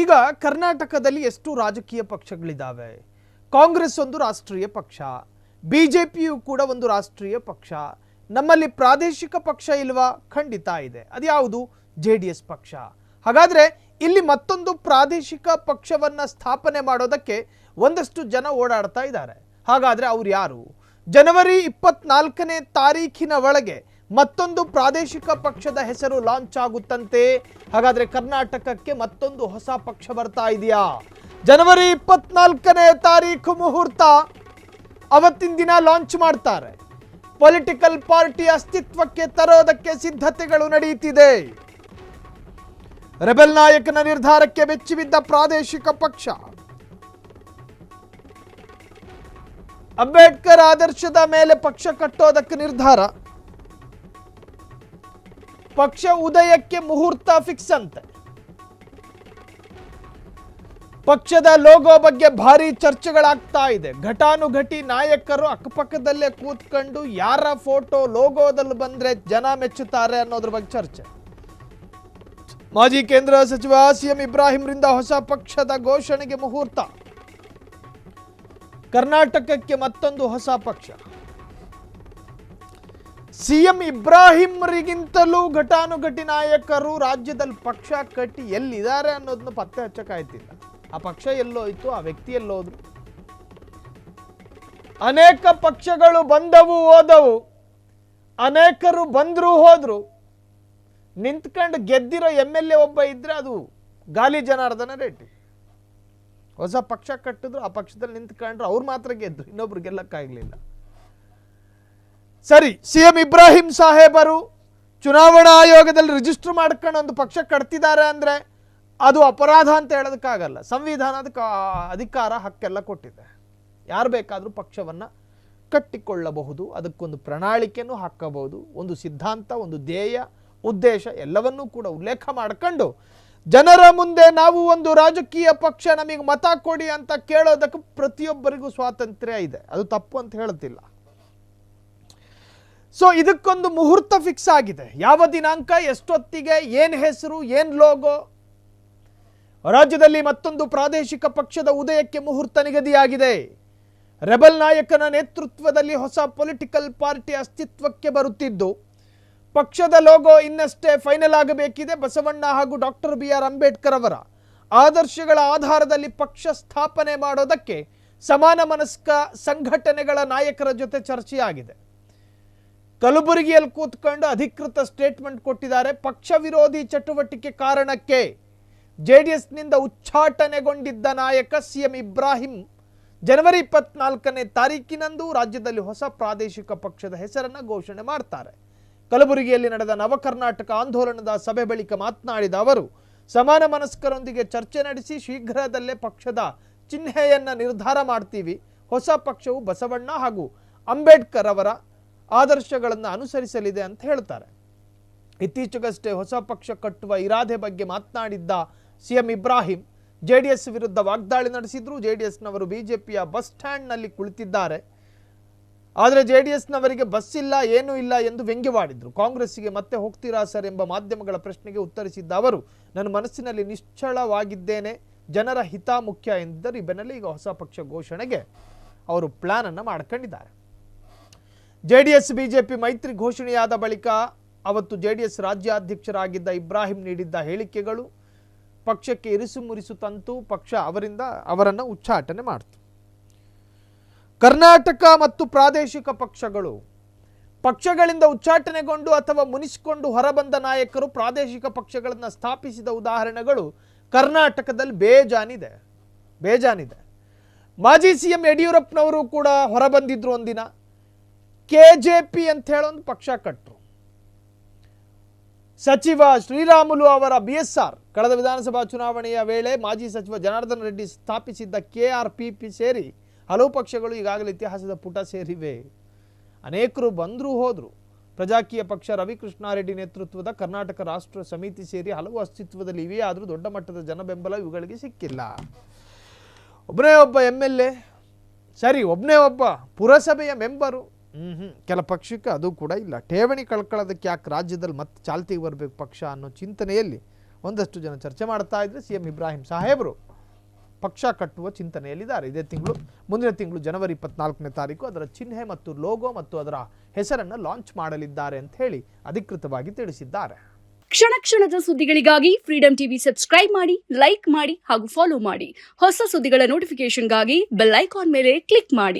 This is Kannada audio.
ಈಗ ಕರ್ನಾಟಕದಲ್ಲಿ ಎಷ್ಟು ರಾಜಕೀಯ ಪಕ್ಷಗಳಿದ್ದಾವೆ? ಕಾಂಗ್ರೆಸ್ ಒಂದು ರಾಷ್ಟ್ರೀಯ ಪಕ್ಷ, ಬಿಜೆಪಿಯು ಕೂಡ ಒಂದು ರಾಷ್ಟ್ರೀಯ ಪಕ್ಷ. ನಮ್ಮಲ್ಲಿ ಪ್ರಾದೇಶಿಕ ಪಕ್ಷ ಇಲ್ವಾ? ಖಂಡಿತ ಇದೆ. ಅದ್ಯಾವುದು? ಜೆಡಿಎಸ್ ಪಕ್ಷ. ಹಾಗಾದ್ರೆ ಇಲ್ಲಿ ಮತ್ತೊಂದು ಪ್ರಾದೇಶಿಕ ಪಕ್ಷವನ್ನ ಸ್ಥಾಪನೆ ಮಾಡೋದಕ್ಕೆ ಒಂದಷ್ಟು ಜನ ಓಡಾಡ್ತಾ ಇದ್ದಾರೆ. ಹಾಗಾದ್ರೆ ಅವರು ಯಾರು? ಜನವರಿ 24ನೇ ತಾರೀಖಿನ ಒಳಗೆ ಮತ್ತೊಂದು ಪ್ರಾದೇಶಿಕ ಪಕ್ಷದ ಹೆಸರು ಲಾಂಚ್ ಆಗುತ್ತಂತೆ. ಹಾಗಾದ್ರೆ ಕರ್ನಾಟಕಕ್ಕೆ ಮತ್ತೊಂದು ಹೊಸ ಪಕ್ಷ ಬರ್ತಾ ಇದೆಯಾ? ಜನವರಿ 24ನೇ ತಾರೀಖು ಮುಹೂರ್ತ, ಅವತ್ತಿನ ದಿನ ಲಾಂಚ್ ಮಾಡ್ತಾರೆ. ಪೊಲಿಟಿಕಲ್ ಪಾರ್ಟಿ ಅಸ್ತಿತ್ವಕ್ಕೆ ತರೋದಕ್ಕೆ ಸಿದ್ಧತೆಗಳು ನಡೆಯುತ್ತಿದೆ. ರೆಬೆಲ್ ನಾಯಕನ ನಿರ್ಧಾರಕ್ಕೆ ಬೆಚ್ಚಿಬಿದ್ದ ಪ್ರಾದೇಶಿಕ ಪಕ್ಷ. ಅಂಬೇಡ್ಕರ್ ಆದರ್ಶದ ಮೇಲೆ ಪಕ್ಷ ಕಟ್ಟೋದಕ್ಕೆ ನಿರ್ಧಾರ. ಪಕ್ಷ ಉದಯಕ್ಕೆ ಮುಹೂರ್ತ ಫಿಕ್ಸ್ ಅಂತೆ. ಪಕ್ಷದ ಲೋಗೋ ಬಗ್ಗೆ ಭಾರಿ ಚರ್ಚೆಗಳಾಗ್ತಾ ಇದೆ. ಘಟಾನುಘಟಿ ನಾಯಕರು ಅಕ್ಕಪಕ್ಕದಲ್ಲೇ ಕೂತ್ಕೊಂಡು ಯಾರ ಫೋಟೋ ಲೋಗೋದಲ್ಲಿ ಬಂದ್ರೆ ಜನ ಮೆಚ್ಚುತ್ತಾರೆ ಅನ್ನೋದ್ರ ಬಗ್ಗೆ ಚರ್ಚೆ. ಮಾಜಿ ಕೇಂದ್ರ ಸಚಿವ ಸಿಎಂ ಇಬ್ರಾಹಿಂರಿಂದ ಹೊಸ ಪಕ್ಷದ ಘೋಷಣೆಗೆ ಮುಹೂರ್ತ. ಕರ್ನಾಟಕಕ್ಕೆ ಮತ್ತೊಂದು ಹೊಸ ಪಕ್ಷ. ಸಿಎಂ ಇಬ್ರಾಹಿಂರಿಗಿಂತಲೂ ಘಟಾನುಘಟಿ ನಾಯಕರು ರಾಜ್ಯದಲ್ಲಿ ಪಕ್ಷ ಕಟ್ಟಿ ಎಲ್ಲಿದ್ದಾರೆ ಅನ್ನೋದನ್ನ ಪತ್ತೆ ಹಚ್ಚಕ್ಕಾಯ್ತಿಲ್ಲ. ಆ ಪಕ್ಷ ಎಲ್ಲೋಯ್ತು, ಆ ವ್ಯಕ್ತಿ ಎಲ್ಲೋದ್ರು? ಅನೇಕ ಪಕ್ಷಗಳು ಬಂದವು ಹೋದವು, ಅನೇಕರು ಬಂದ್ರು ಹೋದ್ರು. ನಿಂತ್ಕೊಂಡು ಗೆದ್ದಿರೋ MLA ಒಬ್ಬ ಇದ್ರೆ ಅದು ಗಾಲಿ ಜನಾರ್ದನ ರೆಡ್ಡಿ. ಹೊಸ ಪಕ್ಷ ಕಟ್ಟಿದ್ರು, ಆ ಪಕ್ಷದಲ್ಲಿ ನಿಂತ್ಕೊಂಡ್ರು, ಅವ್ರು ಮಾತ್ರ ಗೆದ್ರು, ಇನ್ನೊಬ್ರು ಗೆಲ್ಲಕ್ಕಾಗ್ಲಿಲ್ಲ. ಸರಿ, ಸಿಎಂ ಇಬ್ರಾಹಿಂ ಸಾಹೇಬರು ಚುನಾವಣಾ ಆಯೋಗದಲ್ಲಿ ರಿಜಿಸ್ಟರ್ ಮಾಡ್ಕೊಂಡು ಒಂದು ಪಕ್ಷ ಕಟ್ತಿದ್ದಾರೆ ಅಂದ್ರೆ ಅದು ಅಪರಾಧ ಅಂತ ಹೇಳೋದಕ್ಕಾಗಲ್ಲ. ಸಂವಿಧಾನದ ಅಧಿಕಾರ ಹಕ್ಕೆಲ್ಲ ಕೊಟ್ಟಿದೆ. ಯಾರು ಬೇಕಾದರೂ ಪಕ್ಷವನ್ನ ಕಟ್ಟಿಕೊಳ್ಳಬಹುದು, ಅದಕ್ಕೊಂದು ಪ್ರಣಾಳಿಕೆಯನ್ನು ಹಾಕಬಹುದು, ಒಂದು ಸಿದ್ಧಾಂತ, ಒಂದು ಧ್ಯೇಯ, ಉದ್ದೇಶ ಎಲ್ಲವನ್ನೂ ಕೂಡ ಉಲ್ಲೇಖ ಮಾಡ್ಕೊಂಡು ಜನರ ಮುಂದೆ ನಾವು ಒಂದು ರಾಜಕೀಯ ಪಕ್ಷ, ನಮಗೆ ಮತ ಕೊಡಿ ಅಂತ ಕೇಳೋದಕ್ಕೆ ಪ್ರತಿಯೊಬ್ಬರಿಗೂ ಸ್ವಾತಂತ್ರ್ಯ ಇದೆ. ಅದು ತಪ್ಪು ಅಂತ ಹೇಳ್ತಿಲ್ಲ. ಸೊ ಇದಕ್ಕೊಂದು ಮುಹೂರ್ತ ಫಿಕ್ಸ್ ಆಗಿದೆ. ಯಾವ ದಿನಾಂಕ, ಎಷ್ಟೊತ್ತಿಗೆ, ಏನ್ ಹೆಸರು, ಏನ್ ಲೋಗೋ. ರಾಜ್ಯದಲ್ಲಿ ಮತ್ತೊಂದು ಪ್ರಾದೇಶಿಕ ಪಕ್ಷದ ಉದಯಕ್ಕೆ ಮುಹೂರ್ತ ನಿಗದಿಯಾಗಿದೆ. ರೆಬೆಲ್ ನಾಯಕನ ನೇತೃತ್ವದಲ್ಲಿ ಹೊಸ ಪೊಲಿಟಿಕಲ್ ಪಾರ್ಟಿ ಅಸ್ತಿತ್ವಕ್ಕೆ ಬರುತ್ತಿದ್ದು, ಪಕ್ಷದ ಲೋಗೋ ಇನ್ನಷ್ಟೇ ಫೈನಲ್ ಆಗಬೇಕಿದೆ. ಬಸವಣ್ಣ ಹಾಗೂ ಡಾಕ್ಟರ್ BR ಅಂಬೇಡ್ಕರ್ ಅವರ ಆದರ್ಶಗಳ ಆಧಾರದಲ್ಲಿ ಪಕ್ಷ ಸ್ಥಾಪನೆ ಮಾಡೋದಕ್ಕೆ ಸಮಾನ ಮನಸ್ಕ ಸಂಘಟನೆಗಳ ನಾಯಕರ ಜೊತೆ ಚರ್ಚೆಯಾಗಿದೆ. ಕಲಬುರಗಿಯಲ್ಲಿ ಕೂತ್ಕೊಂಡು ಅಧಿಕೃತ ಸ್ಟೇಟ್ಮೆಂಟ್ ಕೊಟ್ಟಿದ್ದಾರೆ. ಪಕ್ಷ ವಿರೋಧಿ ಚಟುವಟಿಕೆ ಕಾರಣಕ್ಕೆ ಜೆಡಿಎಸ್ನಿಂದ ಉಚ್ಚಾಟನೆಗೊಂಡಿದ್ದ ನಾಯಕ ಸಿಎಂ ಇಬ್ರಾಹಿಂ ಜನವರಿ 24ನೇ ತಾರೀಕಿನಂದು ರಾಜ್ಯದಲ್ಲಿ ಹೊಸ ಪ್ರಾದೇಶಿಕ ಪಕ್ಷದ ಹೆಸರನ್ನು ಘೋಷಣೆ ಮಾಡ್ತಾರೆ. ಕಲಬುರಗಿಯಲ್ಲಿ ನಡೆದ ನವಕರ್ನಾಟಕ ಆಂದೋಲನದ ಸಭೆ ಬಳಿಕ ಮಾತನಾಡಿದ ಅವರು, ಸಮಾನ ಮನಸ್ಕರೊಂದಿಗೆ ಚರ್ಚೆ ನಡೆಸಿ ಶೀಘ್ರದಲ್ಲೇ ಪಕ್ಷದ ಚಿಹ್ನೆಯನ್ನ ನಿರ್ಧಾರ ಮಾಡ್ತೀವಿ. ಹೊಸ ಪಕ್ಷವು ಬಸವಣ್ಣ ಹಾಗೂ ಅಂಬೇಡ್ಕರ್ ಅವರ ಆದರ್ಶಗಳನ್ನು ಅನುಸರಿಸಲಿದೆ ಅಂತ ಹೇಳ್ತಾರೆ. ಇತ್ತೀಚೆಗಷ್ಟೇ ಹೊಸ ಪಕ್ಷ ಕಟ್ಟುವ ಇರಾದೆ ಬಗ್ಗೆ ಮಾತನಾಡಿದ್ದ ಸಿಎಂ ಇಬ್ರಾಹಿಂ ಜೆಡಿಎಸ್ ವಿರುದ್ಧ ವಾಗ್ದಾಳಿ ನಡೆಸಿದ್ರು. ಜೆಡಿಎಸ್ನವರು ಬಿಜೆಪಿಯ ಬಸ್ ಸ್ಟ್ಯಾಂಡ್ನಲ್ಲಿ ಕುಳಿತಿದ್ದಾರೆ, ಆದರೆ ಜೆಡಿಎಸ್ನವರಿಗೆ ಬಸ್ ಇಲ್ಲ, ಏನೂ ಇಲ್ಲ ಎಂದು ವ್ಯಂಗ್ಯವಾಡಿದ್ರು. ಕಾಂಗ್ರೆಸ್ಸಿಗೆ ಮತ್ತೆ ಹೋಗ್ತೀರಾ ಸರ್ ಎಂಬ ಮಾಧ್ಯಮಗಳ ಪ್ರಶ್ನೆಗೆ ಉತ್ತರಿಸಿದ್ದ ಅವರು, ನನ್ನ ಮನಸ್ಸಿನಲ್ಲಿ ನಿಶ್ಚಳವಾಗಿದ್ದೇನೆ, ಜನರ ಹಿತ ಮುಖ್ಯ ಎಂದಿದ್ದರು. ಈ ಬೆನ್ನಲ್ಲೇ ಈಗ ಹೊಸ ಪಕ್ಷ ಘೋಷಣೆಗೆ ಅವರು ಪ್ಲಾನ್ ಅನ್ನು ಮಾಡ್ಕೊಂಡಿದ್ದಾರೆ. ಜೆಡಿಎಸ್ ಬಿಜೆಪಿ ಮೈತ್ರಿ ಘೋಷಣೆಯಾದ ಬಳಿಕ ಅವತ್ತು ಜೆಡಿಎಸ್ ರಾಜ್ಯಾಧ್ಯಕ್ಷರಾಗಿದ್ದ ಇಬ್ರಾಹಿಂ ನೀಡಿದ್ದ ಹೇಳಿಕೆಗಳು ಪಕ್ಷಕ್ಕೆ ಇರಿಸು ಮುರಿಸು ತಂತು. ಪಕ್ಷ ಅವರನ್ನು ಉಚ್ಚಾಟನೆ ಮಾಡಿತು. ಕರ್ನಾಟಕ ಮತ್ತು ಪ್ರಾದೇಶಿಕ ಪಕ್ಷಗಳಿಂದ ಉಚ್ಚಾಟನೆಗೊಂಡು ಅಥವಾ ಮುನಿಸಿಕೊಂಡು ಹೊರಬಂದ ನಾಯಕರು ಪ್ರಾದೇಶಿಕ ಪಕ್ಷಗಳನ್ನು ಸ್ಥಾಪಿಸಿದ ಉದಾಹರಣೆಗಳು ಕರ್ನಾಟಕದಲ್ಲಿ ಬೇಜಾನಿದೆ. ಮಾಜಿ ಸಿಎಂ ಯಡಿಯೂರಪ್ಪನವರು ಕೂಡ ಹೊರಬಂದಿದ್ರು. ಒಂದಿನ KJP ಅಂತ ಹೇಳೊಂದು ಪಕ್ಷ ಕಟ್ಟರು. ಸಚಿವ ಶ್ರೀರಾಮುಲು ಅವರ BSR ಕಳೆದ ವಿಧಾನಸಭಾ ಚುನಾವಣೆಯ ವೇಳೆ ಮಾಜಿ ಸಚಿವ ಜನಾರ್ದನ ರೆಡ್ಡಿ ಸ್ಥಾಪಿಸಿದ್ದ KRPP ಸೇರಿ ಹಲವು ಪಕ್ಷಗಳು ಈಗಾಗಲೇ ಇತಿಹಾಸದ ಪುಟ ಸೇರಿವೆ. ಅನೇಕರು ಬಂದರೂ ಹೋದ್ರು. ಪ್ರಜಾಕೀಯ ಪಕ್ಷ ರವಿಕೃಷ್ಣಾರೆಡ್ಡಿ ನೇತೃತ್ವದ ಕರ್ನಾಟಕ ರಾಷ್ಟ್ರ ಸಮಿತಿ ಸೇರಿ ಹಲವು ಅಸ್ತಿತ್ವದಲ್ಲಿ ಇವೆ. ಆದರೂ ದೊಡ್ಡ ಮಟ್ಟದ ಜನಬೆಂಬಲ ಇವುಗಳಿಗೆ ಸಿಕ್ಕಿಲ್ಲ. ಒಬ್ಬನೇ ಒಬ್ಬ MLA, ಸರಿ, ಒಬ್ಬನೇ ಒಬ್ಬ ಪುರಸಭೆಯ ಮೆಂಬರು, ಕೆಲ ಪಕ್ಷಕ್ಕೆ ಅದು ಕೂಡ ಇಲ್ಲ. ಠೇವಣಿ ಕಳ್ಕೊಳ್ಳೋದಕ್ಕೆ ಯಾಕೆ ರಾಜ್ಯದಲ್ಲಿ ಮತ್ತೆ ಚಾಲ್ತಿಗೆ ಬರಬೇಕು ಪಕ್ಷ ಅನ್ನೋ ಚಿಂತನೆಯಲ್ಲಿ ಒಂದಷ್ಟು ಜನ ಚರ್ಚೆ ಮಾಡ್ತಾ ಇದ್ರೆ CM ಇಬ್ರಾಹಿಂ ಸಾಹೇಬರು ಪಕ್ಷ ಕಟ್ಟುವ ಚಿಂತನೆಯಲ್ಲಿದ್ದಾರೆ. ಇದೇ ತಿಂಗಳು, ಮುಂದಿನ ತಿಂಗಳು ಜನವರಿ 24ನೇ ತಾರೀಕು ಅದರ ಚಿಹ್ನೆ ಮತ್ತು ಲೋಗೋ ಮತ್ತು ಅದರ ಹೆಸರನ್ನು ಲಾಂಚ್ ಮಾಡಲಿದ್ದಾರೆ ಅಂತ ಹೇಳಿ ಅಧಿಕೃತವಾಗಿ ತಿಳಿಸಿದ್ದಾರೆ. ಕ್ಷಣ ಕ್ಷಣದ ಸುದ್ದಿಗಳಿಗಾಗಿ ಫ್ರೀಡಂ ಟಿವಿ ಸಬ್ಸ್ಕ್ರೈಬ್ ಮಾಡಿ, ಲೈಕ್ ಮಾಡಿ ಹಾಗೂ ಫಾಲೋ ಮಾಡಿ. ಹೊಸ ಸುದ್ದಿಗಳ ನೋಟಿಫಿಕೇಶನ್ಗಾಗಿ ಬೆಲ್ ಐಕಾನ್ ಮೇಲೆ ಕ್ಲಿಕ್ ಮಾಡಿ.